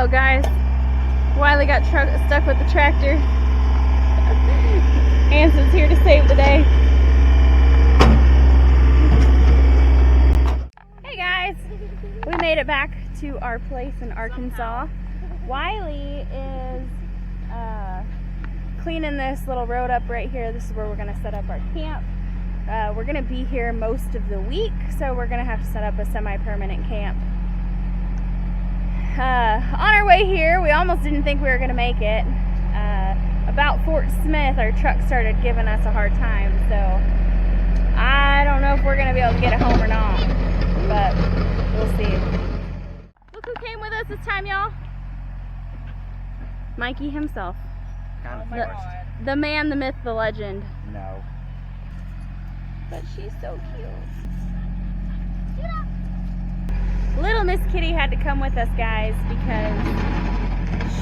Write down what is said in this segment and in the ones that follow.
Uh-oh, guys. Wiley got stuck with the tractor. Anson's here to save the day. Hey, guys. We made it back to our place in Arkansas. Wiley is cleaning this little road up right here. This is where we're going to set up our camp. We're going to be here most of the week, so we're going to have to set up a semi-permanent camp. On our way here, we almost didn't think we were going to make it. About Fort Smith, our truck started giving us a hard time, so I don't know if we're going to be able to get it home or not, but we'll see. Look who came with us this time, y'all. Mikey himself. Oh my God. The man, the myth, the legend. No. But she's so cute. Yeah. Little Miss Kitty had to come with us, guys, because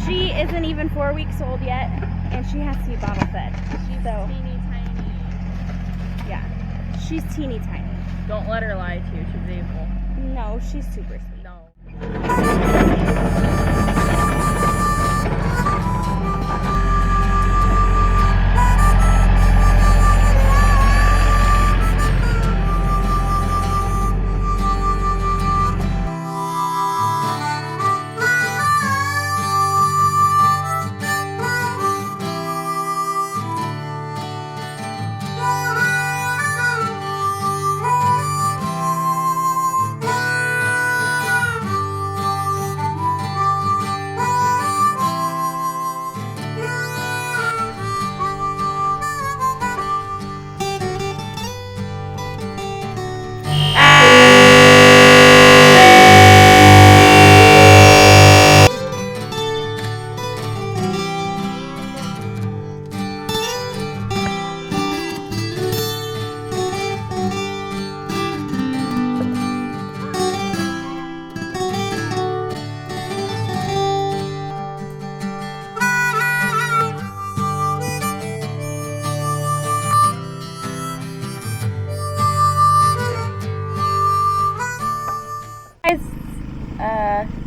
she isn't even 4 weeks old yet, and she has to be bottle fed. She's teeny tiny. Yeah, she's teeny tiny. Don't let her lie to you. She's evil. No, she's super sweet. No.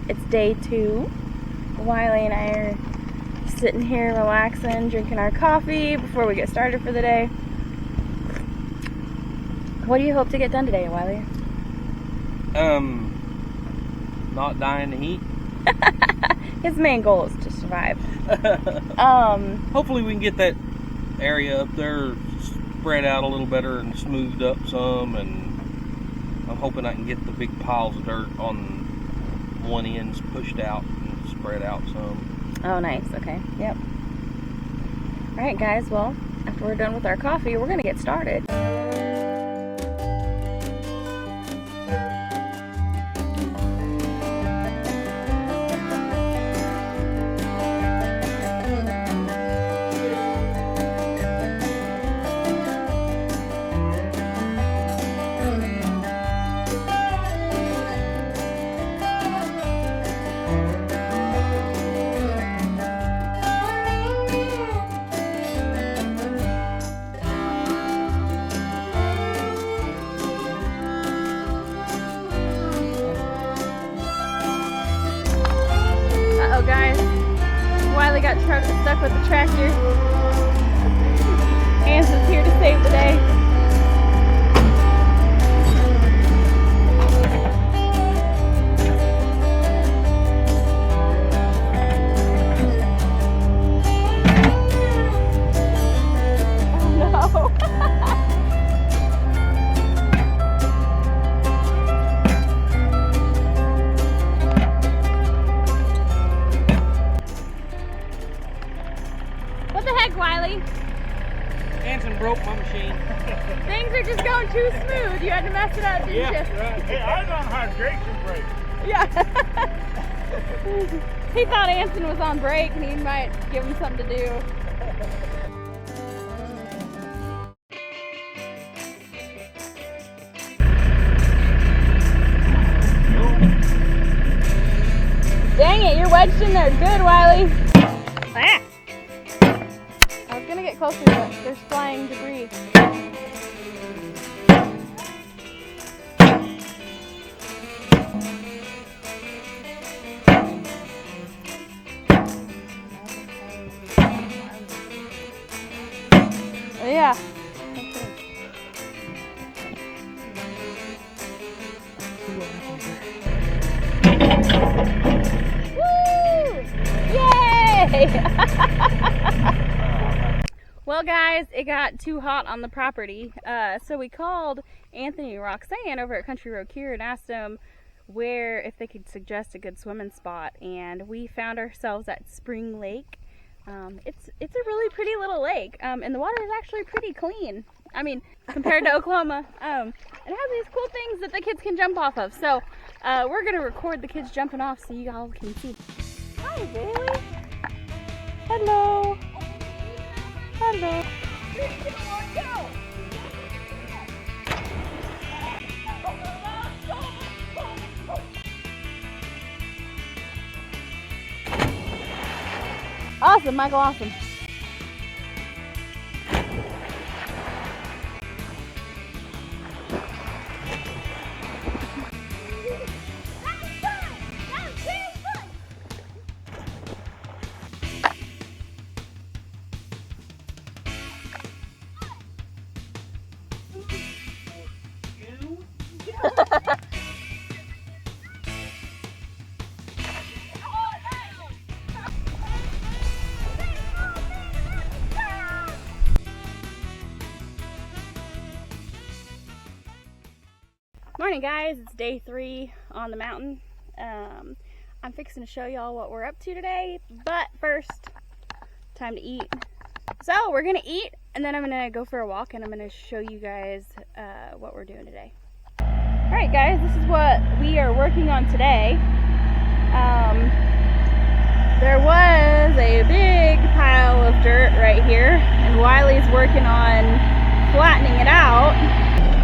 It's day 2. Wiley and I are sitting here relaxing, drinking our coffee before we get started for the day. What do you hope to get done today, Wiley? Not die in the heat. His main goal is to survive. Hopefully we can get that area up there spread out a little better and smoothed up some, and I'm hoping I can get the big piles of dirt on one end's pushed out and spread out some. Oh, nice. Okay. Yep. Alright, guys. Well, after we're done with our coffee, we're going to get started. Guys, Wiley got stuck with the tractor. Anson's here to save the day. Wiley? Anson broke my machine. Things are just going too smooth. You had to mess it up, didn't you? Right. Hey, I was on hydration break. Yeah. He thought Anson was on break and he might give him something to do. Dang it, you're wedged in there good, Wiley. Ah. I was gonna get closer, but there's flying debris. Yeah. Woo! Yay! Well, guys, it got too hot on the property, so we called Anthony and Roxanne over at Country Road Cure and asked them if they could suggest a good swimming spot, and we found ourselves at Spring Lake. It's a really pretty little lake, and the water is actually pretty clean. I mean, compared to Oklahoma. It has these cool things that the kids can jump off of. So we're gonna record the kids jumping off so you all can see. Hi, Bailey. Hello. Hello. Awesome, Michael, awesome. Morning, guys. It's day 3 on the mountain. I'm fixing to show y'all what we're up to today, but first, time to eat. So we're gonna eat, and then I'm gonna go for a walk, and I'm gonna show you guys what we're doing today. All right, guys, this is what we are working on today. There was a big pile of dirt right here, and Wiley's working on flattening it out.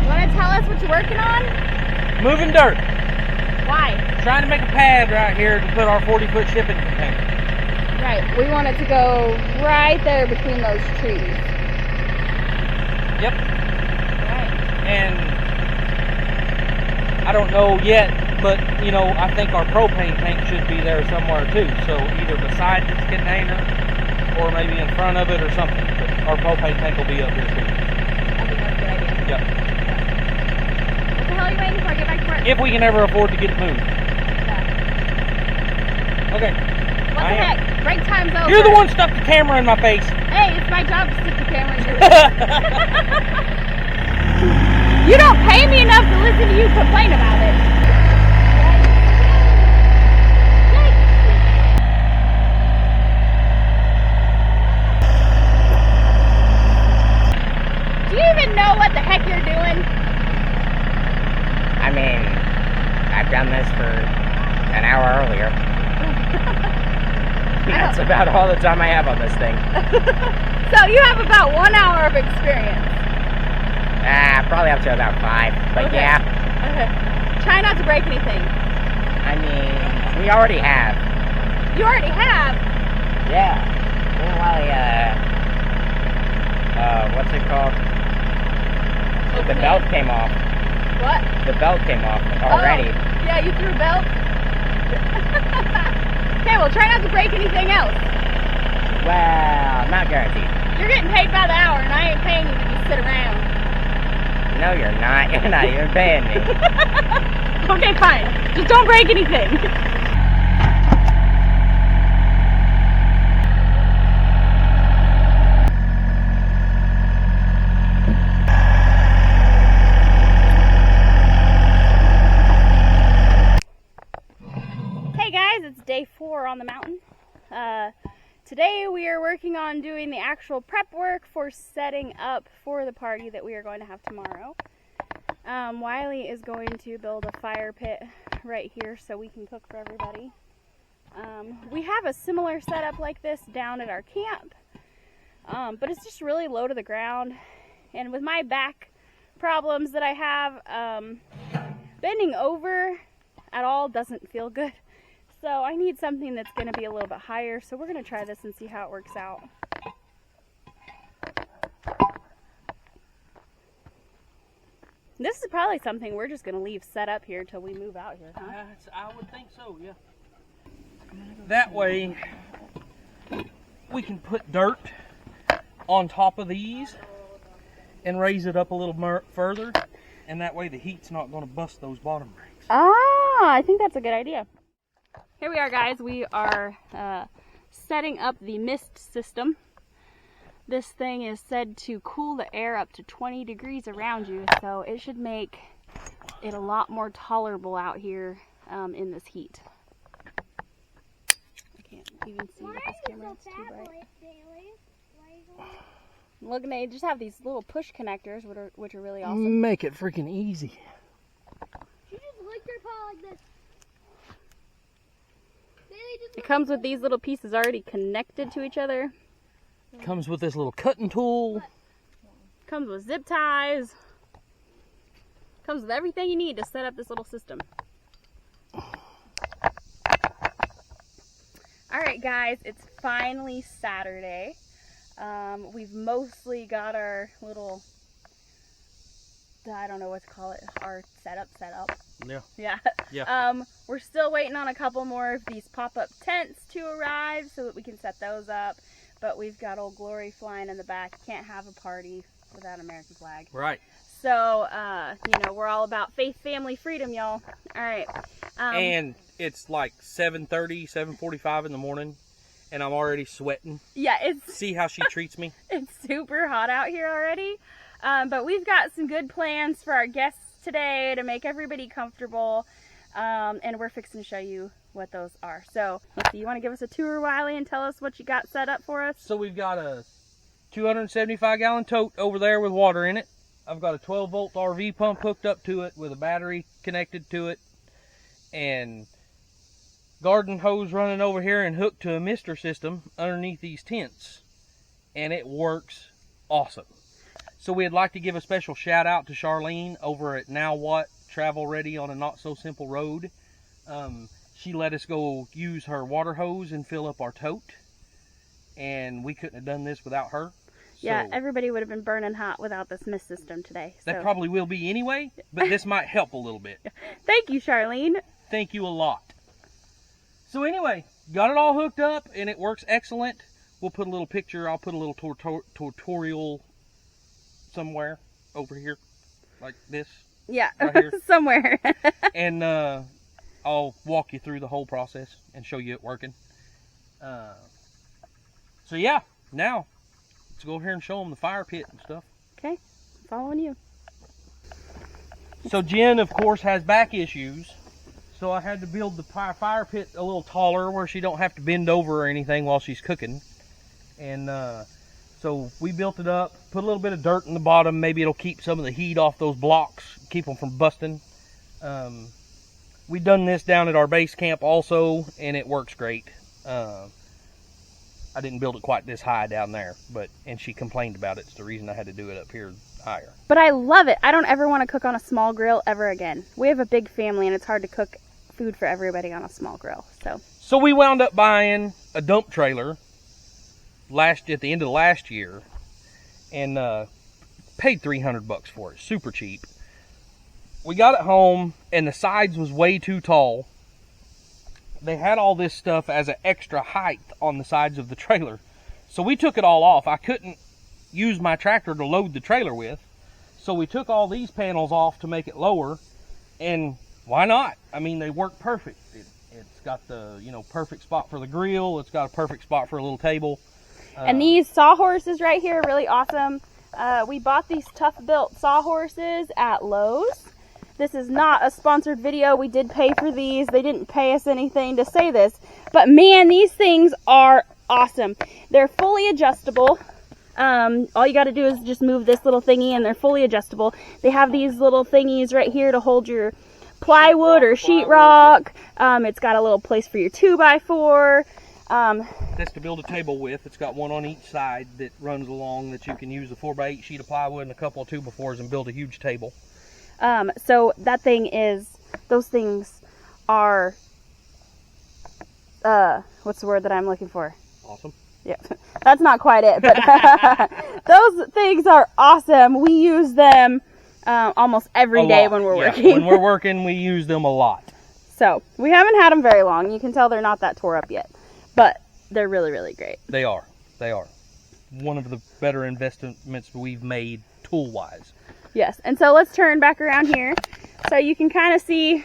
You want to tell us what you're working on? Moving dirt. Why? Trying to make a pad right here to put our 40-foot shipping container. Right, we want it to go right there between those trees. Yep. Right. And I don't know yet, but you know, I think our propane tank should be there somewhere too. So either beside this container or maybe in front of it or something. But our propane tank will be up here too. I think that's a good idea. Yep. What the hell are you waiting for? Get back to work. If we can ever afford to get it moved. Yeah. Okay. What the heck? Break time's over. You're the one stuck the camera in my face. Hey, it's my job to stick the camera in your face. You don't pay me enough to listen to you complain about it. Do you even know what the heck you're doing? I mean, I've done this for an hour earlier. That's about all the time I have on this thing. So you have about 1 hour of experience. Probably up to about 5, but Okay. yeah. Okay. Try not to break anything. I mean, we already have. You already have? Yeah. What's it called? The belt came off. What? The belt came off already. Oh, yeah, you threw a belt? Okay, well, try not to break anything else. Well, not guaranteed. You're getting paid by the hour, and I ain't paying you to just sit around. No, you're not. You're not even paying me. Okay, fine. Just don't break anything. Hey guys, it's day 4 on the mountain. Today we are working on doing the actual prep work for setting up for the party that we are going to have tomorrow. Wiley is going to build a fire pit right here so we can cook for everybody. We have a similar setup like this down at our camp, but it's just really low to the ground. And with my back problems that I have, bending over at all doesn't feel good. So I need something that's going to be a little bit higher, so we're going to try this and see how it works out. This is probably something we're just going to leave set up here till we move out here, huh? I would think so, yeah. That way, we can put dirt on top of these and raise it up a little further, and that way the heat's not going to bust those bottom brakes. Ah, I think that's a good idea. Here we are, guys. We are setting up the mist system. This thing is said to cool the air up to 20 degrees around you, so it should make it a lot more tolerable out here in this heat. I can't even see with this camera, it's too bright. Look, they just have these little push connectors, which are really awesome. Make it freaking easy. She just licked her paw like this. It comes with these little pieces already connected to each other. Comes with this little cutting tool. Comes with zip ties. Comes with everything you need to set up this little system. Alright guys, it's finally Saturday. We've mostly got our little, I don't know what to call it, our setup. Yeah. Yeah. We're still waiting on a couple more of these pop-up tents to arrive so that we can set those up. But we've got Old Glory flying in the back. Can't have a party without American flag. Right. So, you know, we're all about faith, family, freedom, y'all. All right. And it's like 7:30, 7:45 in the morning, and I'm already sweating. Yeah, it's... See how she treats me? It's super hot out here already. But we've got some good plans for our guests today to make everybody comfortable. And we're fixing to show you what those are. So, let's see, you want to give us a tour, Wiley, and tell us what you got set up for us? So we've got a 275-gallon tote over there with water in it. I've got a 12-volt RV pump hooked up to it with a battery connected to it. And garden hose running over here and hooked to a mister system underneath these tents. And it works awesome. So we'd like to give a special shout out to Charlene over at Now What Travel Ready on a Not So Simple Road. She let us go use her water hose and fill up our tote. And we couldn't have done this without her. Yeah, So everybody would have been burning hot without this mist system today. So. that probably will be anyway, but this might help a little bit. Thank you, Charlene. Thank you a lot. So anyway, got it all hooked up and it works excellent. We'll put a little picture, I'll put a little tutorial somewhere over here, like this. Yeah, right here. somewhere. And I'll walk you through the whole process and show you it working. So yeah, now let's go over here and show them the fire pit and stuff. Okay, I'm following you. So Jen, of course, has back issues. So I had to build the fire pit a little taller where she don't have to bend over or anything while she's cooking. And so we built it up, put a little bit of dirt in the bottom. Maybe it'll keep some of the heat off those blocks, keep them from busting. We done this down at our base camp also, and it works great. I didn't build it quite this high down there, and she complained about it. It's the reason I had to do it up here higher. But I love it. I don't ever want to cook on a small grill ever again. We have a big family, and it's hard to cook food for everybody on a small grill. So we wound up buying a dump trailer at the end of last year, and paid $300 for it. Super cheap. We got it home, and the sides was way too tall. They had all this stuff as an extra height on the sides of the trailer. So we took it all off. I couldn't use my tractor to load the trailer with. So we took all these panels off to make it lower. And why not? I mean, they work perfect. It's got the, perfect spot for the grill. It's got a perfect spot for a little table. And these sawhorses right here are really awesome. We bought these Tough Built sawhorses at Lowe's. This is not a sponsored video. We did pay for these. They didn't pay us anything to say this. But man, these things are awesome. They're fully adjustable. All you got to do is just move this little thingy and they're fully adjustable. They have these little thingies right here to hold your plywood or sheetrock. It's got a little place for your 2x4. That's to build a table with. It's got one on each side that runs along that you can use a 4x8 sheet of plywood and a couple of 2x4s and build a huge table. So that thing is, those things are, what's the word that I'm looking for? Awesome. Yeah, that's not quite it, but those things are awesome. We use them almost every day when we're working. When we're working, we use them a lot. So, we haven't had them very long. You can tell they're not that tore up yet, but they're really, really great. They are. They are. One of the better investments we've made tool-wise. Yes, and so let's turn back around here so you can kind of see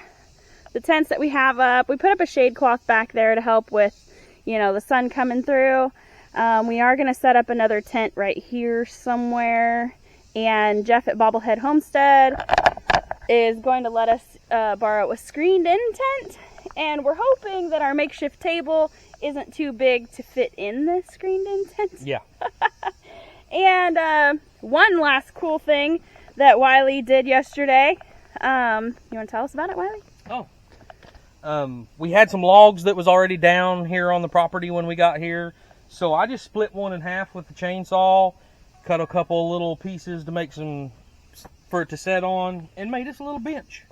the tents that we have up. We put up a shade cloth back there to help with, you know, the sun coming through. We are going to set up another tent right here somewhere, and Jeff at Bobblehead Homestead is going to let us borrow a screened-in tent, and we're hoping that our makeshift table isn't too big to fit in this screened-in tent. Yeah. And one last cool thing that Wiley did yesterday. You want to tell us about it, Wiley? Oh. We had some logs that was already down here on the property when we got here. So I just split one in half with the chainsaw, cut a couple little pieces to make some, for it to set on, and made us a little bench.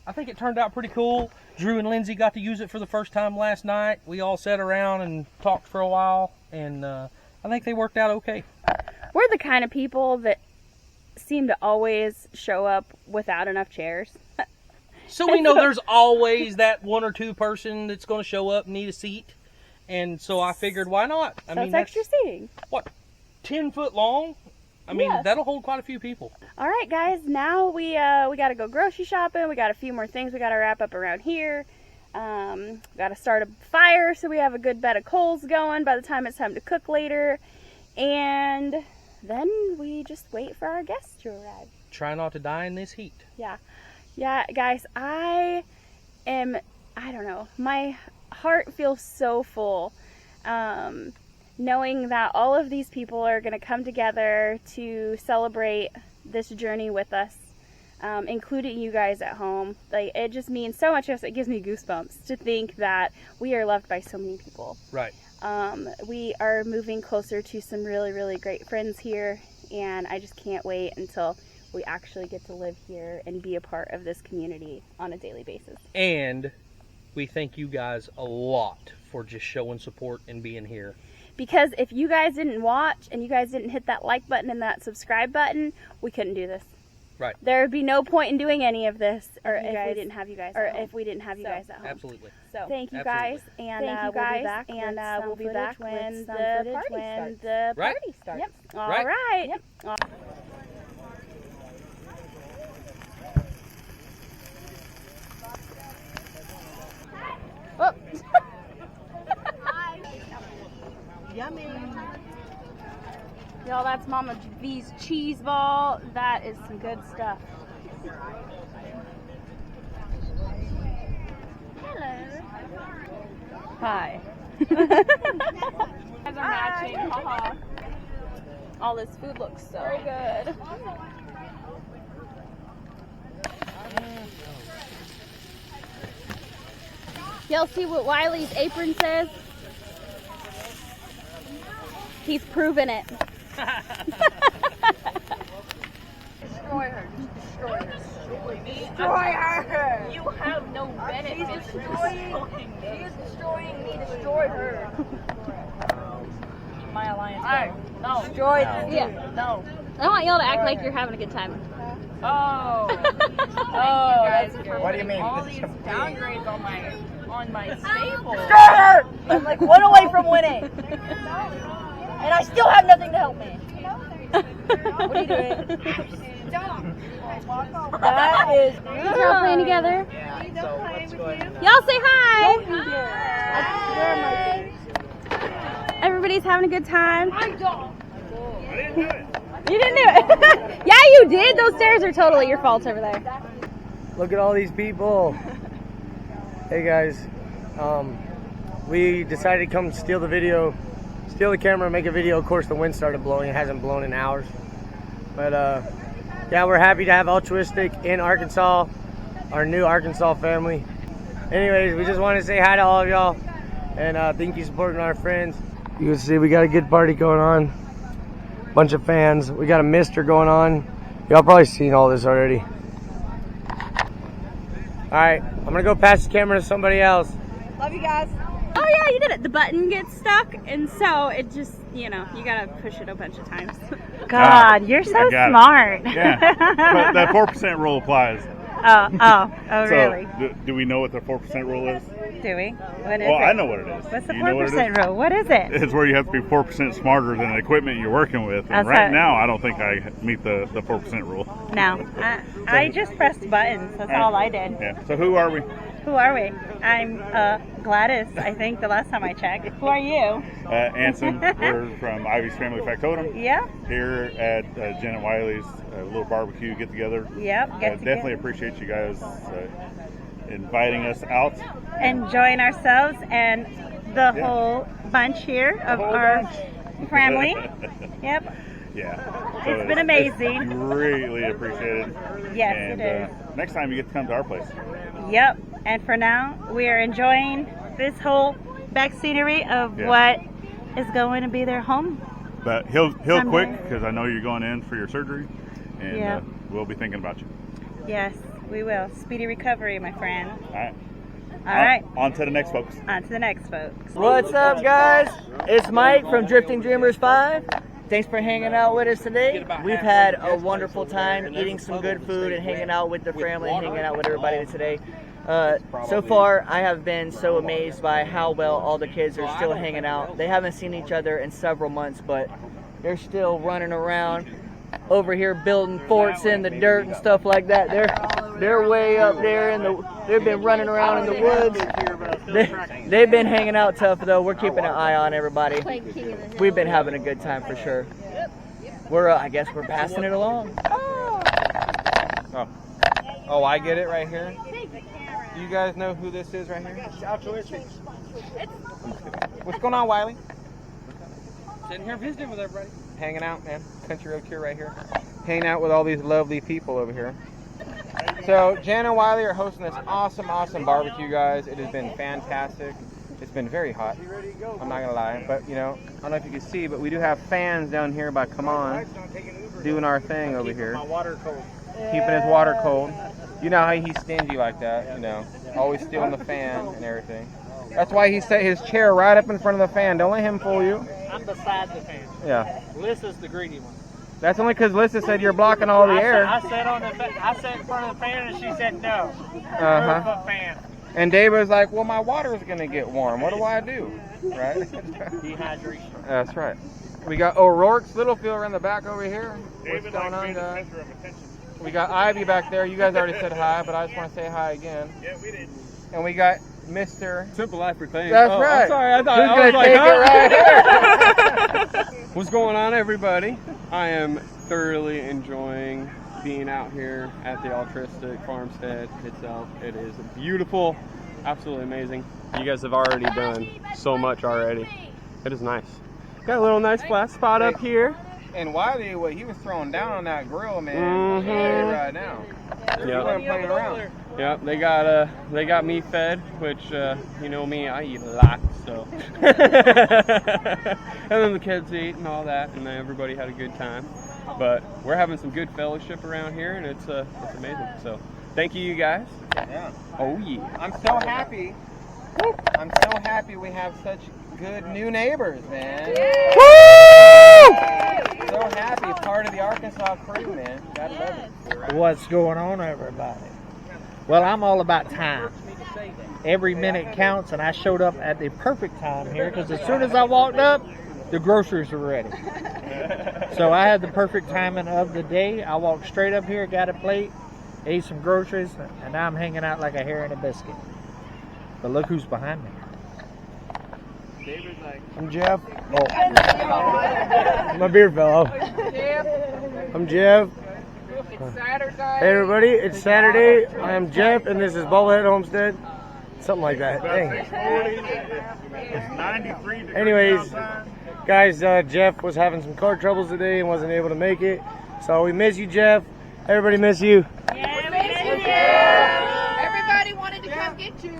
I think it turned out pretty cool. Drew and Lindsay got to use it for the first time last night. We all sat around and talked for a while, and I think they worked out okay. We're the kind of people that seem to always show up without enough chairs. So we know there's always that one or two person that's going to show up and need a seat. And so I figured, why not? I mean, it's extra seating. What, 10 foot long? I mean, Yes. that'll hold quite a few people. All right, guys. Now we got to go grocery shopping. We got a few more things we got to wrap up around here. Got to start a fire so we have a good bed of coals going by the time it's time to cook later. And then we just wait for our guests to arrive. Try not to die in this heat. Yeah, guys, I don't know, my heart feels so full knowing that all of these people are going to come together to celebrate this journey with us, including you guys at home. Like, it just means so much to us. It gives me goosebumps to think that we are loved by so many people. Right. We are moving closer to some really, really great friends here, and I just can't wait until we actually get to live here and be a part of this community on a daily basis. And we thank you guys a lot for just showing support and being here. Because if you guys didn't watch and you guys didn't hit that like button and that subscribe button, we couldn't do this. Right. There would be no point in doing any of this if we didn't have you guys at home. Absolutely. So thank you Absolutely. guys, and we'll be back when the party starts. Yep. All right. Yep. Oh. Yummy. Y'all, that's Mama V's cheese ball. That is some good stuff. Hello. Hi. Guys are matching. Haha. All this food looks so good. Y'all see what Wiley's apron says? He's proven it. Destroy her. Destroy her. Destroy her. You have no benefit. She's destroying me. She is destroying me. Destroy her. My alliance. Alright. No. Destroy this. Yeah. No. I want y'all to act like you're having a good time. Oh. Oh. Guys, What do you mean? all these downgrades on my stable. Destroy her! I'm like one away from winning. And I still have nothing to help me. What are you doing? That is. Is y'all playing together? Yeah, so what's going on? Y'all say hi. Don't you dare. Everybody's having a good time. I didn't do it. You didn't do it. Yeah, you did. Those stairs are totally your fault over there. Look at all these people. Hey guys, we decided to come steal the camera and make a video. Of course the wind started blowing. It hasn't blown in hours. But yeah, we're happy to have Altruistic in Arkansas, our new Arkansas family. Anyways, we just want to say hi to all of y'all, and thank you for supporting our friends. You can see we got a good party going on. Bunch of fans. We got a mister going on. Y'all probably seen all this already. Alright, I'm gonna go pass the camera to somebody else. Love you guys. Oh yeah, you did it. The button gets stuck, and so it just, you gotta push it a bunch of times. God, you're so got it. smart. Yeah, but that 4% rule applies. Oh, So, really? do we know what the 4% rule is? Do we? What is Well, it? I know what it is. What's the You know what it 4% is? rule? What is it? It's where you have to be 4% smarter than the equipment you're working with. And That's right right. now, I don't think I meet the 4% rule. No, I just pressed buttons. That's all I did. Yeah. So who are we? Who are we? I'm Gladys, I think, the last time I checked. Who are you? Anson. We're from Ivy's Family Factotum. Yep. Here at Jenn Wiley's little barbecue get together. Yep. Definitely appreciate you guys inviting us out. Enjoying ourselves and the whole bunch here of our family. Yep. Yeah. It's been amazing. It's greatly appreciated. Yes, And it is. next time you get to come to our place. Yep. And for now, we are enjoying this whole back scenery of what is going to be their home. But heal Someday. quick, because I know you're going in for your surgery, and we'll be thinking about you. Yes, we will. Speedy recovery, my friend. All right. All right. On to the next, folks. On to the next, folks. What's up, guys? It's Mike from Drifting Dreamers 5. Thanks for hanging out with us today. We've had a wonderful time eating some good food and hanging out with the family and hanging out with everybody today. So far, I have been so amazed by how well all the kids are still hanging out. They haven't seen each other in several months, but they're still running around over here building forts in the dirt and stuff like that. They're way up there they've been running around in the woods. They've been hanging out tough though. We're keeping an eye on everybody. We've been having a good time for sure. I guess we're passing it along. Oh, I get it right here. Do you guys know who this is right here? Altruistic. What's going on, Wiley? Sitting here visiting with everybody. Hanging out, man. Country road cure right here. Hanging out with all these lovely people over here. So, Jenn and Wiley are hosting this awesome barbecue, guys. It has been fantastic. It's been very hot. I'm not gonna lie, but I don't know if you can see, but we do have fans down here by Come On doing our thing over here. Keeping his water cold. You know how he's stingy like that, always stealing the fan and everything. That's why he set his chair right up in front of the fan. Don't let him fool you. I'm beside the fan. Yeah. Lissa's the greedy one. That's only because Lissa said you're blocking all the air. I sat in front of the fan and she said no. Uh-huh. Fan. And Dave was like, well, my water's going to get warm. What do I do? Right? Dehydration. That's right. We got O'Rourke's Littlefield in the back over here. What's going on, guys? We got Ivy back there. You guys already said hi, but I just want to say hi again. Yeah, we did. And we got Mr. Simple Life Reclaimed. That's right. I'm sorry, I thought Who's I gonna was like, take it right here? What's going on, everybody? I am thoroughly enjoying being out here at the Altruistic Farmstead itself. It is beautiful, absolutely amazing. You guys have already done so much already. It is nice. Got a little nice flat spot up here. And Wiley, what he was throwing down on that grill, man, right now. He wasn't playing around. Yep, they got me fed, which you know me, I eat a lot, so. And then the kids eat and all that, and then everybody had a good time. But we're having some good fellowship around here, and it's amazing. So, thank you guys. Yeah. Oh yeah. I'm so happy. I'm so happy we have such good new neighbors, man. Woo! So happy, part of the Arkansas crew, man. Gotta love it. What's going on, everybody? Well, I'm all about time. Every minute counts, and I showed up at the perfect time here because as soon as I walked up, the groceries were ready. So I had the perfect timing of the day. I walked straight up here, got a plate, ate some groceries, and now I'm hanging out like a hare in a biscuit. But look who's behind me. I'm Jeff. Oh, my beard fell off. I'm Jeff. It's Saturday. Hey everybody, it's Saturday. I am Jeff, and this is Bullhead Homestead. Something like that. Dang. It's 93 degrees Anyways, outside. guys, Jeff was having some car troubles today and wasn't able to make it. So we miss you, Jeff. Everybody miss you. Everybody wanted to come get you.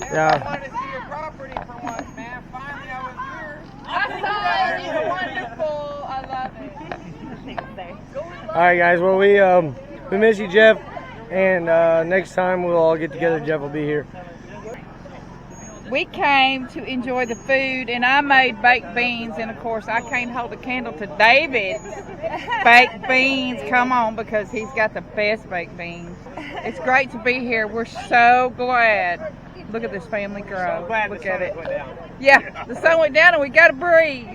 Yeah. I wanted to see your property for once, man. Finally, I was here. I saw it. It's wonderful. I love it. All right, guys. Well, we miss you, Jeff. And next time we'll all get together. Jeff will be here. We came to enjoy the food, and I made baked beans, and of course I can't hold a candle to David's baked beans. Come on, because he's got the best baked beans. It's great to be here. We're so glad. Look at this family grow. Look at it. Yeah, the sun went down and we got a breeze.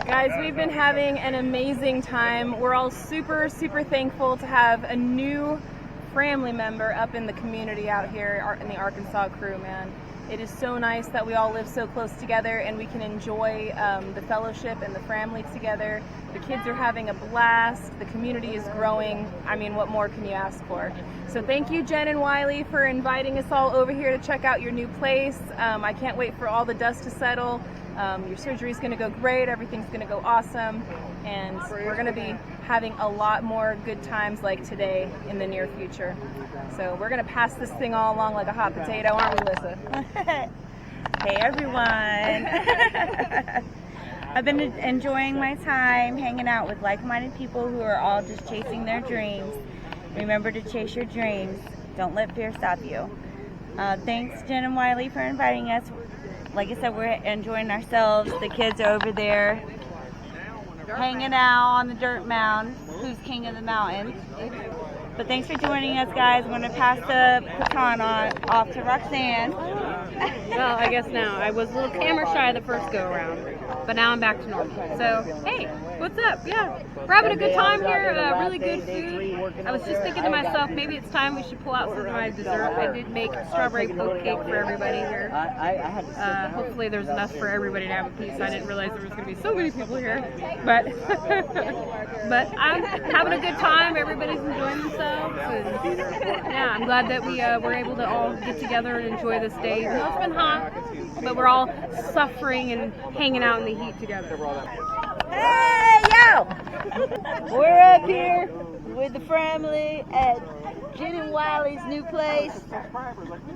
Guys, we've been having an amazing time. We're all super, super thankful to have a new family member up in the community out here in the Arkansas crew, man. It is so nice that we all live so close together and we can enjoy the fellowship and the family together. The kids are having a blast. The community is growing. I mean, what more can you ask for? So thank you, Jenn and Wiley, for inviting us all over here to check out your new place. I can't wait for all the dust to settle. Your surgery is going to go great. Everything's going to go awesome. And we're going to be having a lot more good times like today in the near future. So we're going to pass this thing all along like a hot potato, aren't we, Lissa? Hey, everyone. I've been enjoying my time hanging out with like-minded people who are all just chasing their dreams. Remember to chase your dreams. Don't let fear stop you. Thanks, Jenn and Wiley, for inviting us. Like I said, we're enjoying ourselves. The kids are over there hanging out on the dirt mound. Who's king of the mountain? But thanks for joining us, guys. I'm going to pass the baton off to Roxanne. Well, I guess now. I was a little camera shy the first go around, but now I'm back to normal. So, hey, what's up? Yeah, we're having a good time here. Really good food. I was just thinking to myself, maybe it's time we should pull out some of my dessert. I did make strawberry poke cake for everybody here. Hopefully there's enough for everybody to have a piece. I didn't realize there was going to be so many people here, but but I'm having a good time. Everybody's enjoying themselves, and yeah, I'm glad that we were able to all get together and enjoy this day. You know, it's been hot, but we're all suffering and hanging out in the heat together. Hey, yo! We're up here with the family at Jenn and Wiley's new place.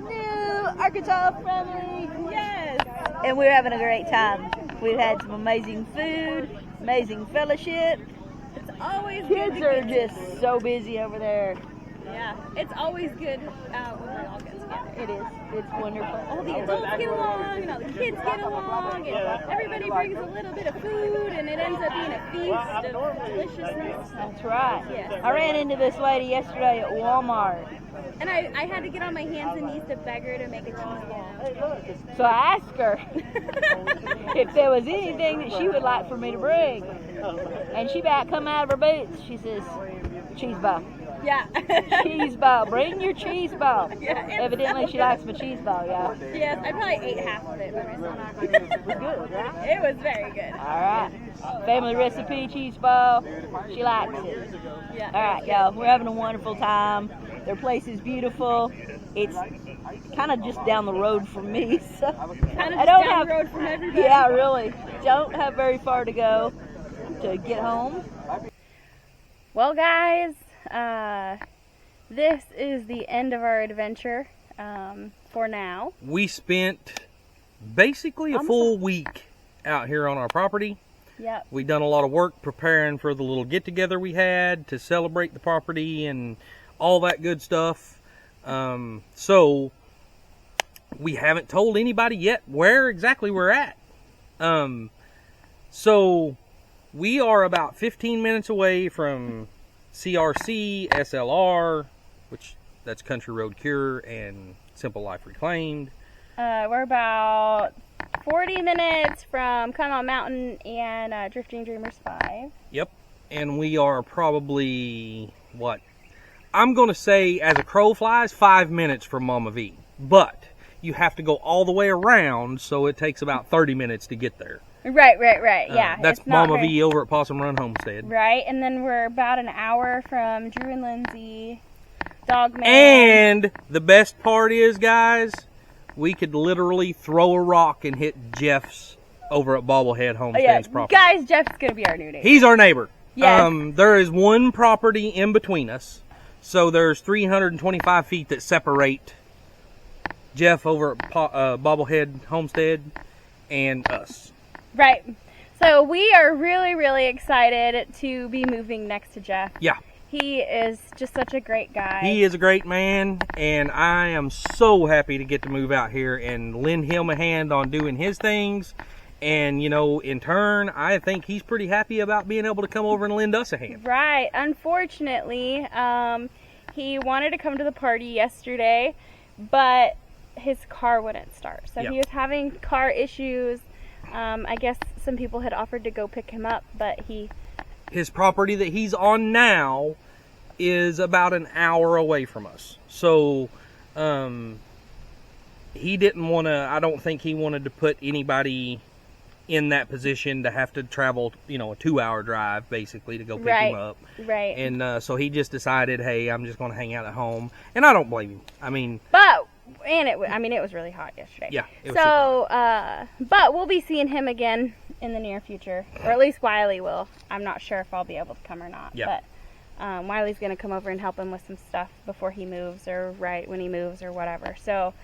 New Arkansas family. Yes! And we're having a great time. We've had some amazing food, amazing fellowship. It's always Kids are just so busy over there. Yeah, it's always good when we all get together. It is. It's wonderful. All the adults get along, and all the kids get along, and everybody brings a little bit of food, and it ends up being a feast of deliciousness. That's right. Yes. I ran into this lady yesterday at Walmart. And I had to get on my hands and knees to beg her to make a cheese ball. So I asked her if there was anything that she would like for me to bring. And she about come out of her boots. She says, cheese ball. Yeah. Cheese ball. Bring your cheese ball. Yeah, Evidently she likes my cheese ball, y'all. Yes, I probably ate half of it by myself. It was good, right? It was very good. All right. Family recipe cheese ball. She likes it. Yeah. All right, y'all. We're having a wonderful time. Their place is beautiful. It's kind of just down the road from me, so Kind of I just don't down have. the road from everybody. Yeah, really. Don't have very far to go to get home. Well, guys, this is the end of our adventure for now. We spent basically a full week out here on our property. Yep. We done a lot of work preparing for the little get-together we had to celebrate the property and all that good stuff. So we haven't told anybody yet where exactly we're at. So we are about 15 minutes away from CRC, SLR, which that's Country Road Cure, and Simple Life Reclaimed. We're about 40 minutes from Come On Mountain and Drifting Dreamers 5. Yep. And we are probably, what? I'm going to say, as a crow flies, 5 minutes from Mama V. But you have to go all the way around, so it takes about 30 minutes to get there. Right. Yeah. That's Mama V over at Possum Run Homestead. Right, and then we're about an hour from Drew and Lindsay, Dogman. And the best part is, guys, we could literally throw a rock and hit Jeff's over at Bobblehead Homestead's property. Guys, Jeff's going to be our new neighbor. He's our neighbor. Yes. There is one property in between us. So there's 325 feet that separate Jeff over at Bobblehead Homestead and us. Right. So we are really, really excited to be moving next to Jeff. Yeah. He is just such a great guy. He is a great man, and I am so happy to get to move out here and lend him a hand on doing his things. And, you know, in turn, I think he's pretty happy about being able to come over and lend us a hand. Right. Unfortunately, he wanted to come to the party yesterday, but his car wouldn't start. So he was having car issues. I guess some people had offered to go pick him up, but his property that he's on now is about an hour away from us. So he didn't want to, I don't think he wanted to put anybody in that position to have to travel, you know, a 2-hour drive basically to go pick him up. Right. And so he just decided, hey, I'm just going to hang out at home. And I don't blame him. I mean, it was really hot yesterday. Yeah. It was but we'll be seeing him again in the near future, or at least Wiley will. I'm not sure if I'll be able to come or not. Yeah. But Wiley's going to come over and help him with some stuff before he moves, or right when he moves, or whatever. So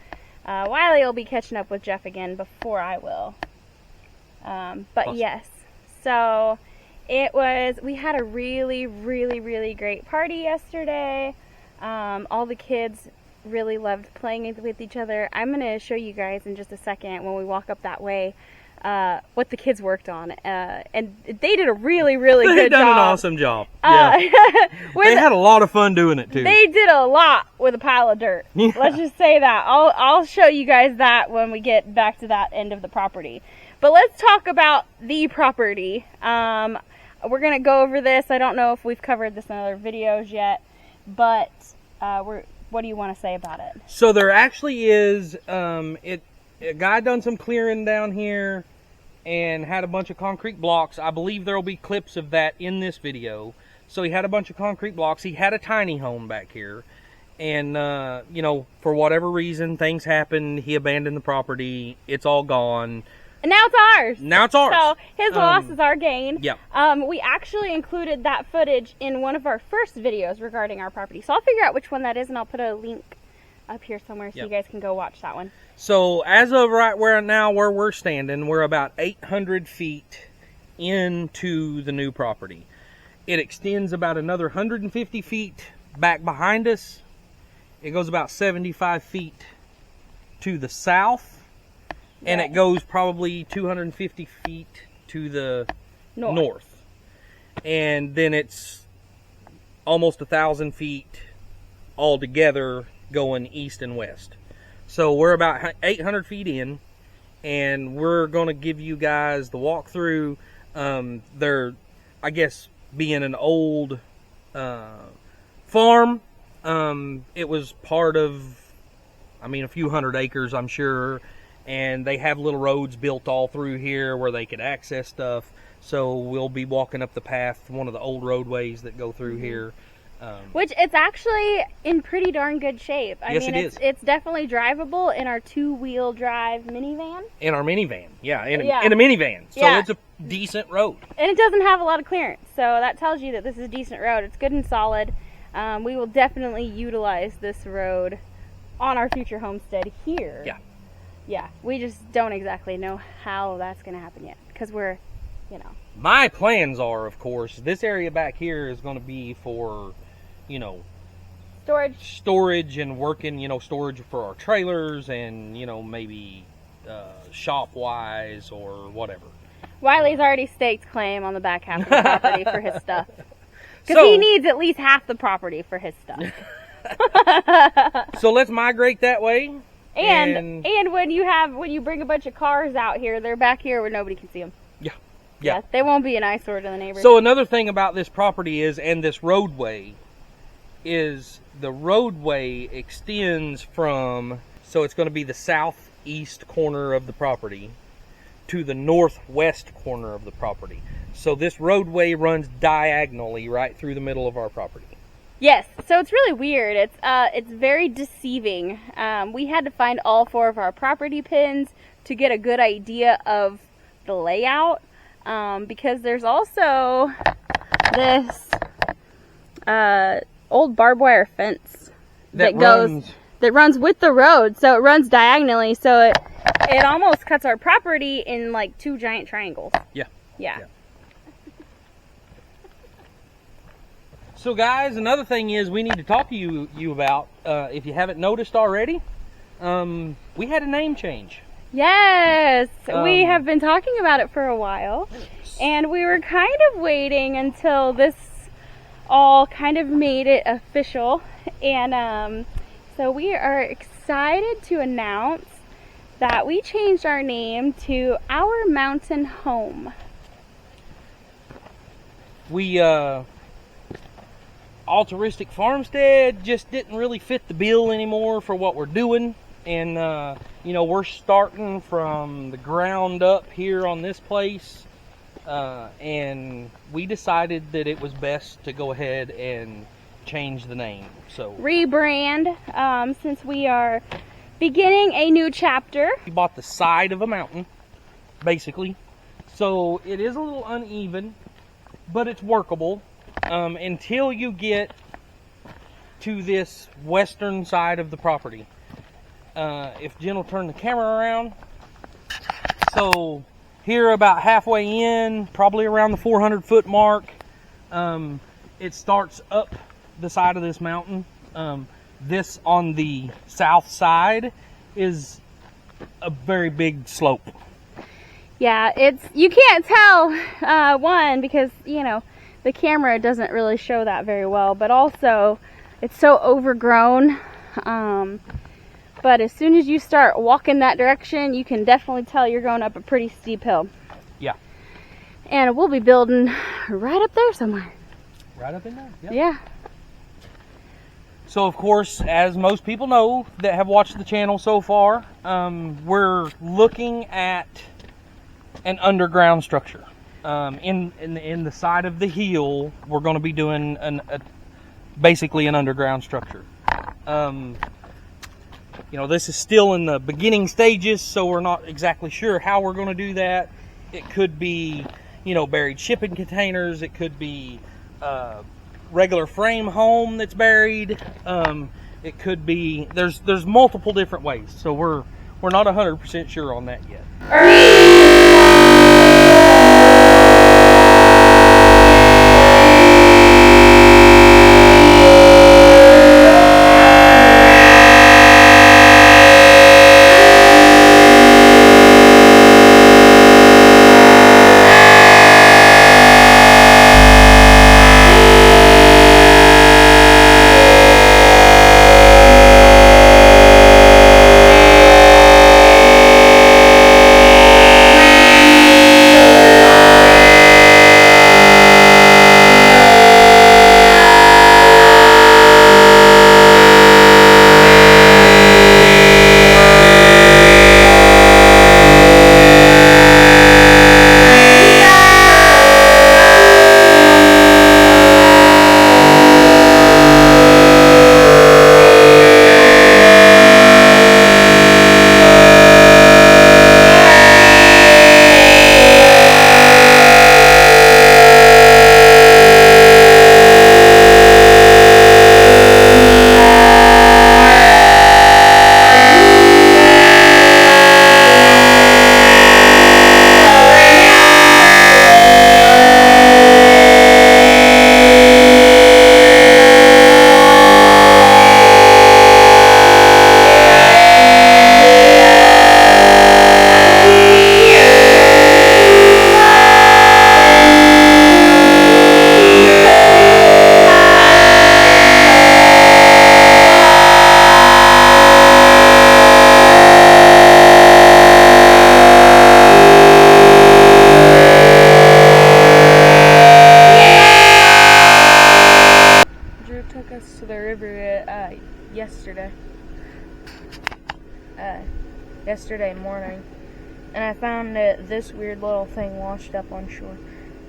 Wiley will be catching up with Jeff again before I will. But awesome. Yes, so we had a really, really, really great party yesterday. All the kids really loved playing with each other. I'm going to show you guys in just a second when we walk up that way what the kids worked on. And they did a really, really good job. They done an awesome job. Yeah. They had a lot of fun doing it too. They did a lot with a pile of dirt. Yeah. Let's just say that. I'll show you guys that when we get back to that end of the property. But let's talk about the property. We're going to go over this. I don't know if we've covered this in other videos yet, but what do you want to say about it? So there actually is, a guy done some clearing down here and had a bunch of concrete blocks. I believe there will be clips of that in this video. So he had a bunch of concrete blocks. He had a tiny home back here. And, you know, for whatever reason, things happened. He abandoned the property. It's all gone. And now it's ours. Now it's ours. So his loss is our gain. Yeah. We actually included that footage in one of our first videos regarding our property. So I'll figure out which one that is, and I'll put a link up here somewhere so you guys can go watch that one. So as of right where we're standing, we're about 800 feet into the new property. It extends about another 150 feet back behind us. It goes about 75 feet to the south. And it goes probably 250 feet to the north. And then it's almost 1,000 feet altogether going east and west. So we're about 800 feet in, and we're going to give you guys the walkthrough. They're, I guess, being an old farm, it was part of, a few hundred acres, I'm sure. And they have little roads built all through here where they could access stuff. So we'll be walking up the path, one of the old roadways that go through here. Which it's actually in pretty darn good shape. It's definitely drivable in our 2-wheel drive minivan. In our minivan, yeah, in a minivan. So it's a decent road. And it doesn't have a lot of clearance. So that tells you that this is a decent road. It's good and solid. We will definitely utilize this road on our future homestead here. Yeah. Yeah, we just don't exactly know how that's going to happen yet, because we're, My plans are, of course, this area back here is going to be for, storage and working, storage for our trailers and, maybe shop-wise or whatever. Wiley's already staked claim on the back half of the property for his stuff. Because he needs at least half the property for his stuff. So let's migrate that way. And when you bring a bunch of cars out here, they're back here where nobody can see them. Yeah, they won't be an eyesore to the neighbors. So another thing about this property and this roadway is the roadway extends from, so it's going to be the southeast corner of the property to the northwest corner of the property. So this roadway runs diagonally right through the middle of our property. Yes, so it's really weird. It's very deceiving. We had to find all 4 of our property pins to get a good idea of the layout, because there's also this old barbed wire fence that runs with the road. So it runs diagonally, so it almost cuts our property in like 2 giant triangles. Yeah. So guys, another thing is we need to talk to you about, if you haven't noticed already, we had a name change. Yes, we have been talking about it for a while, and we were kind of waiting until this all kind of made it official, and so we are excited to announce that we changed our name to Our Mountain Home. We Altruistic Farmstead just didn't really fit the bill anymore for what we're doing, and you know, we're starting from the ground up here on this place, and we decided that it was best to go ahead and change the name. So rebrand, since we are beginning a new chapter. We bought the side of a mountain, basically, so it is a little uneven, but it's workable. Until you get to this western side of the property. If Jen will turn the camera around. So here about halfway in, probably around the 400-foot mark, it starts up the side of this mountain. This on the south side is a very big slope. Yeah, you can't tell, one, because, you know, the camera doesn't really show that very well, but also it's so overgrown. But as soon as you start walking that direction, you can definitely tell you're going up a pretty steep hill. Yeah. And we'll be building right up there somewhere. Right up in there? Yep. Yeah. So of course, as most people know that have watched the channel so far, we're looking at an underground structure. In the side of the hill, we're going to be doing basically an underground structure. You know, this is still in the beginning stages, so we're not exactly sure how we're going to do that. It could be, you know, buried shipping containers. It could be regular frame home that's buried. It could be there's multiple different ways. So we're not 100% sure on that yet. Yesterday morning, and I found this weird little thing washed up on shore.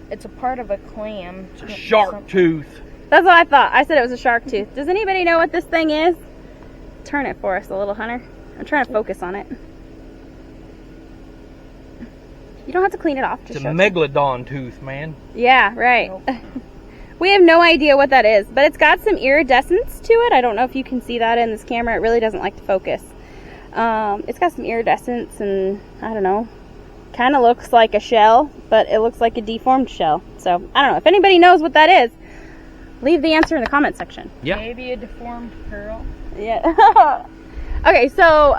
It's a part of a clam. It's a shark tooth. That's what I thought. I said it was a shark tooth. Does anybody know what this thing is? Turn it for us a little, Hunter. I'm trying to focus on it. You don't have to clean it off. It's a megalodon tooth, man. Yeah, right. Nope. We have no idea what that is, but it's got some iridescence to it. I don't know if you can see that in this camera. It really doesn't like to focus. It's got some iridescence, and I don't know, kind of looks like a shell, but it looks like a deformed shell. So I don't know if anybody knows what that is. leave the answer in the comment section. Yeah. Maybe a deformed pearl. Yeah. Okay, so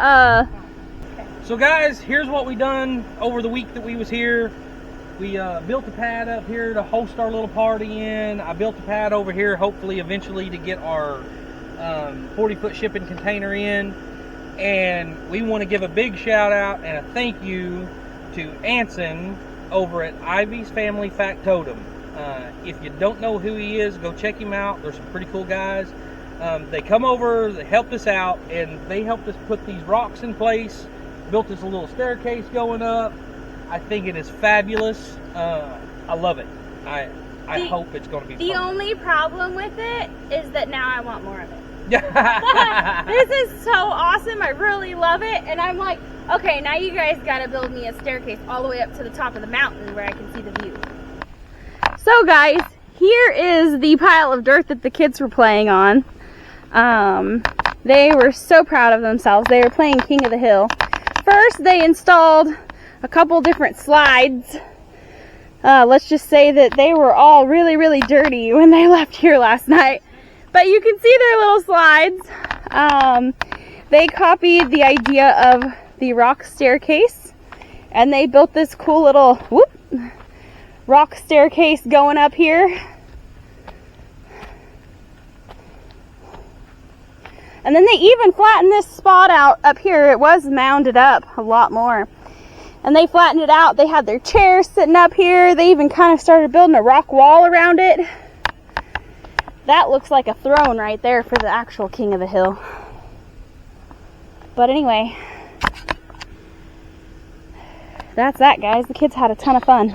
So guys, here's what we done over the week that we was here. We built a pad up here to host our little party in. I built a pad over here, hopefully eventually to get our 40-foot shipping container in. And we want to give a big shout out and a thank you to Anson over at Ivy's Family Factotum. If you don't know who he is, go check him out. There's some pretty cool guys. They come over, they helped us out, and they helped us put these rocks in place, built us a little staircase going up. I think it is fabulous. I love it. I hope it's going to be fun. The only problem with it is that now I want more of it. This is so awesome. I really love it. And I'm like, okay, now you guys got to build me a staircase all the way up to the top of the mountain where I can see the view. So guys, here is the pile of dirt that the kids were playing on. They were so proud of themselves. They were playing King of the Hill. First, they installed a couple different slides. Let's just say that they were all really, really dirty when they left here last night. But you can see their little slides. They copied the idea of the rock staircase, and they built this cool little rock staircase going up here. And then they even flattened this spot out up here. It was mounded up a lot more. And they flattened it out. They had their chairs sitting up here. They even kind of started building a rock wall around it. That looks like a throne right there for the actual King of the Hill. But anyway, that's that, guys. The kids had a ton of fun.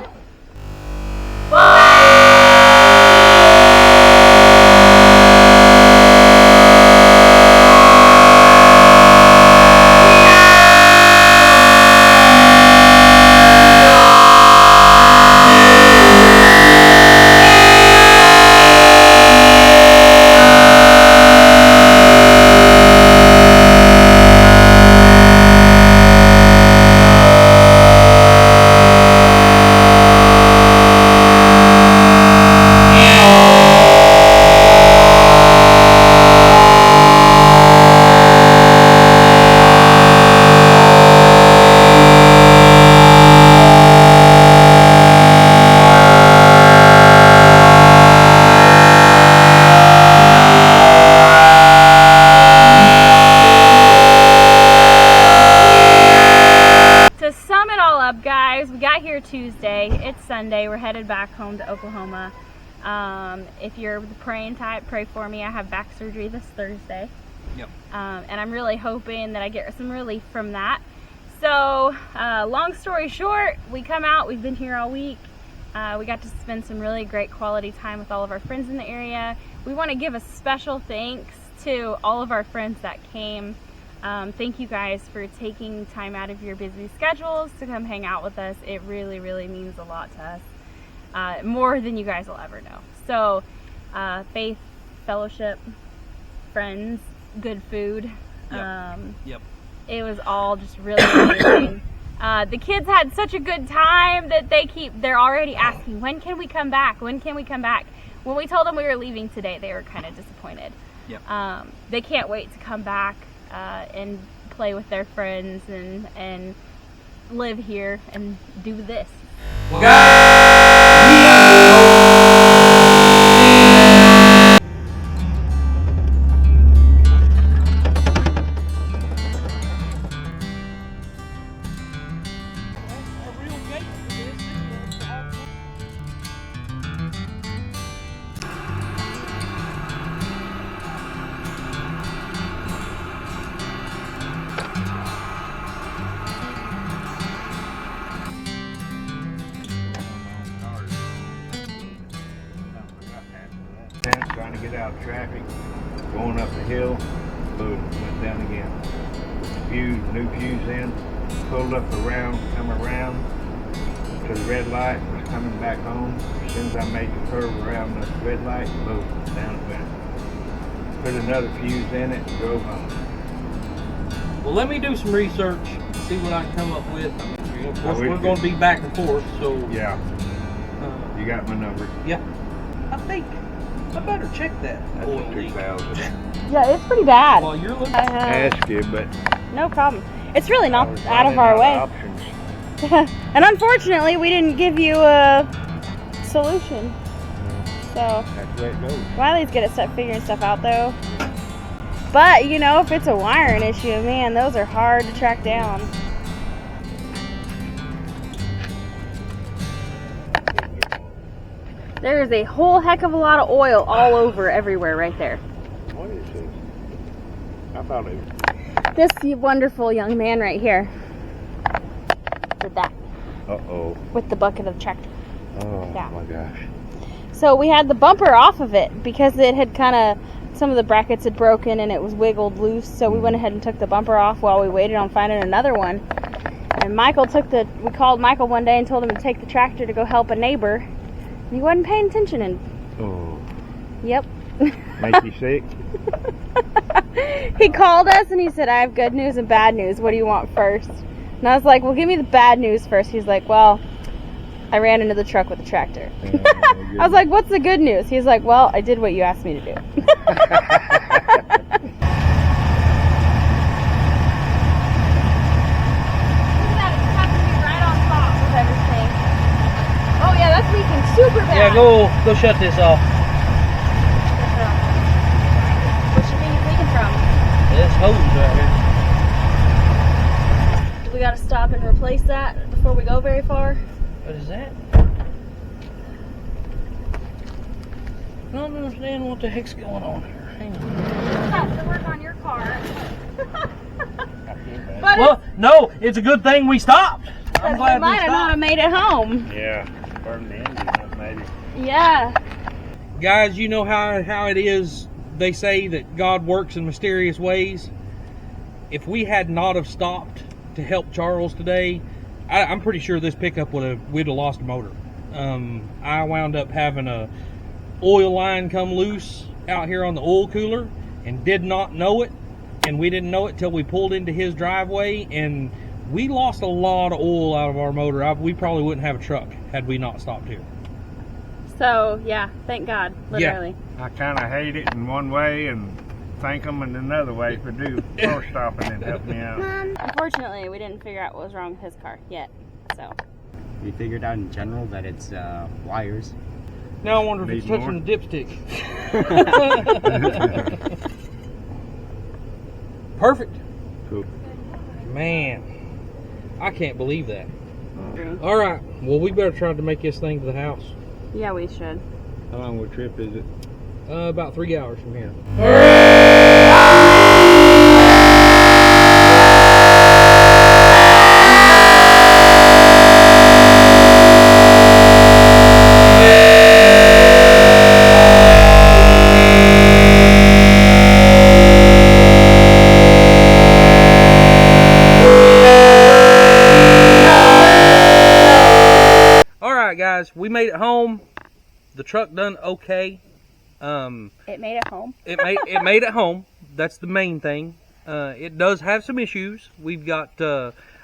Tuesday. It's Sunday. We're headed back home to Oklahoma. If you're the praying type, pray for me. I have back surgery this Thursday. Yep. And I'm really hoping that I get some relief from that. So, long story short, we come out. We've been here all week. We got to spend some really great quality time with all of our friends in the area. We want to give a special thanks to all of our friends that came. Thank you guys for taking time out of your busy schedules to come hang out with us. It really, really means a lot to us, more than you guys will ever know. So, faith, fellowship, friends, good food. Yep. It was all just really amazing. The kids had such a good time that they're already asking, when can we come back? When can we come back? When we told them we were leaving today, they were kind of disappointed. Yep. They can't wait to come back and play with their friends and live here and do this. Well, guys, trying to get out of traffic, going up the hill, boom, went down again. New fuse in, pulled up around, come around to the red light, was coming back home. As soon as I made the curve around the red light, boom, down it went. Put another fuse in it, and drove home. well, let me do some research, see what I can come up with. Of course, we're going to be back and forth, so... Yeah. You got my number. Yeah. I think I better check that oil leak. Yeah, it's pretty bad. While you're looking, Ask you, but no problem. It's really not out of our way. And unfortunately, we didn't give you a solution. So that's where it goes. Wiley's good at figuring stuff out, though. But you know, if it's a wiring issue, man, those are hard to track down. There is a whole heck of a lot of oil all over everywhere right there. What is this? I thought it was. This wonderful young man right here did that. Uh-oh. With the bucket of the tractor. Oh, yeah. My gosh. So we had the bumper off of it because it had kind of, some of the brackets had broken and it was wiggled loose. So we went ahead and took the bumper off while we waited on finding another one. And we called Michael one day and told him to take the tractor to go help a neighbor. And he wasn't paying attention and... Oh. Yep. Make you sick? He called us and he said, I have good news and bad news. What do you want first? And I was like, well, give me the bad news first. He's like, well, I ran into the truck with the tractor. I was like, what's the good news? He's like, well, I did what you asked me to do. Oh yeah, that's leaking super bad. Yeah, go shut this off. What you think it's leaking from? This hose right here. Do we gotta stop and replace that before we go very far? What is that? I don't understand what the heck's going on here. Hang on. I have to work on your car. Well, no, it's a good thing we stopped. I'm glad we might have not made it home. Yeah. Burn the engine up, maybe. Yeah. Guys, you know how it is. They say that God works in mysterious ways. If we had not have stopped to help Charles today, I'm pretty sure this pickup we'd have lost a motor. I wound up having a oil line come loose out here on the oil cooler and did not know it, and we didn't know it till we pulled into his driveway, and we lost a lot of oil out of our motor. We probably wouldn't have a truck had we not stopped here. So yeah, thank God, literally. Yeah. I kind of hate it in one way and thank them in another way for stopping and helping me out. Unfortunately, we didn't figure out what was wrong with his car yet, so. We figured out in general that it's wires. Now I wonder if it's touching the dipstick. Perfect. Cool. Man, I can't believe that. All right, well, we better try to make this thing to the house. Yeah, we should. How long of a trip is it? About 3 hours from here. Guys, we made it home. The truck done okay. It made it home. it made it home. That's the main thing. It does have some issues. We've got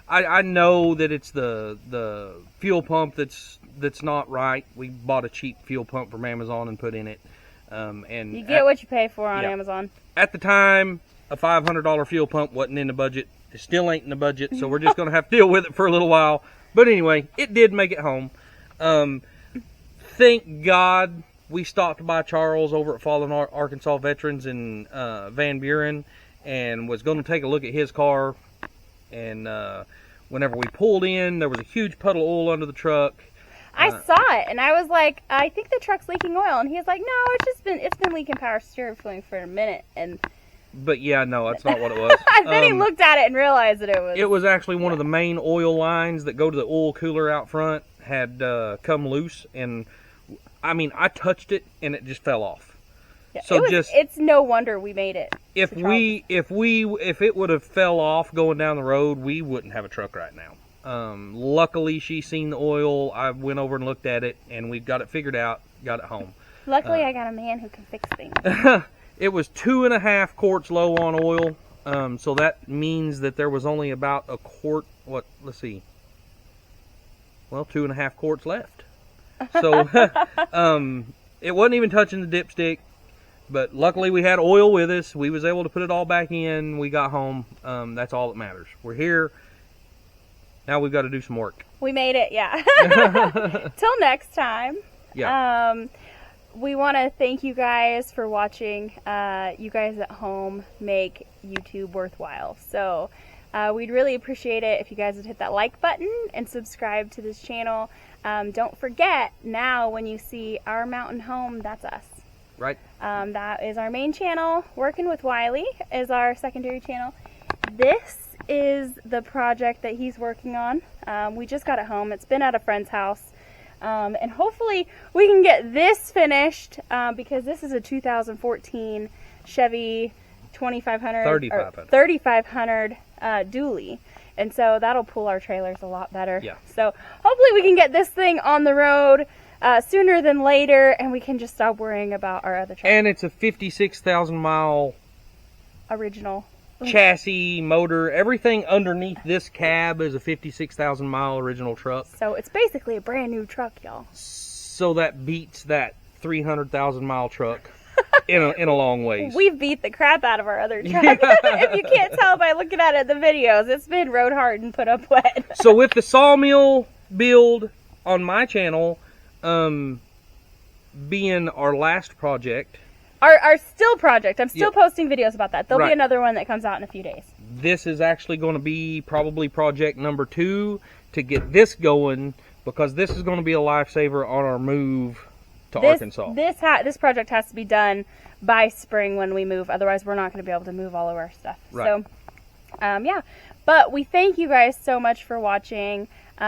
I know that it's the fuel pump that's not right. We bought a cheap fuel pump from Amazon and put in it. And you get what you pay for on Amazon. At the time, a $500 fuel pump wasn't in the budget. It still ain't in the budget, so we're just gonna have to deal with it for a little while. But anyway, it did make it home. Thank God we stopped by Charles over at Fallen Arkansas Veterans in Van Buren and was going to take a look at his car. And whenever we pulled in, there was a huge puddle of oil under the truck. I saw it and I was like, I think the truck's leaking oil. And he's like, no, it's been leaking power steering fluid for a minute. But yeah, no, that's not what it was. Then he looked at it and realized that it was. It was actually one of the main oil lines that go to the oil cooler out front had come loose, and I mean, I touched it and it just fell off. Yeah, so it's no wonder we made it. If it would have fell off going down the road, we wouldn't have a truck right now. Luckily, she seen the oil. I went over and looked at it, and we've got it figured out. Got it home. Luckily, I got a man who can fix things. It was 2.5 quarts low on oil, so that means that there was only about a quart. Let's see. Well, 2.5 quarts left. So It wasn't even touching the dipstick, but luckily we had oil with us. We was able to put it all back in. We got home. That's all that matters. We're here. Now we've got to do some work. We made it, yeah. Till next time. Yeah. We want to thank you guys for watching. You guys at home make YouTube worthwhile. So we'd really appreciate it if you guys would hit that like button and subscribe to this channel. Don't forget, now when you see our mountain home, that's us. Right. That is our main channel. Working with Wiley is our secondary channel. This is the project that he's working on. We just got it home. It's been at a friend's house. And hopefully we can get this finished because this is a 2014 Chevy 3500 dually. And so that'll pull our trailers a lot better. Yeah. So hopefully we can get this thing on the road sooner than later, and we can just stop worrying about our other trucks. And it's a 56,000 mile original chassis, motor, everything underneath this cab is a 56,000 mile original truck. So it's basically a brand new truck, y'all. So that beats that 300,000 mile truck in a long ways. We've beat the crap out of our other truck. If you can't tell by looking at it in the videos, it's been road hard and put up wet. So with the sawmill build on my channel being our last project, our still project, I'm still posting videos about that. There'll be Right. another one that comes out in a few days. this is actually going to be probably project number 2 to get this going, because this is going to be a lifesaver on our move to Arkansas. This project has to be done by spring when we move. Otherwise, we're not going to be able to move all of our stuff. Right. So, yeah. But we thank you guys so much for watching.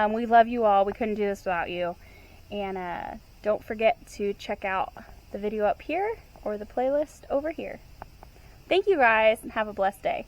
We love you all. We couldn't do this without you. And don't forget to check out the video up here or the playlist over here. Thank you guys, and have a blessed day.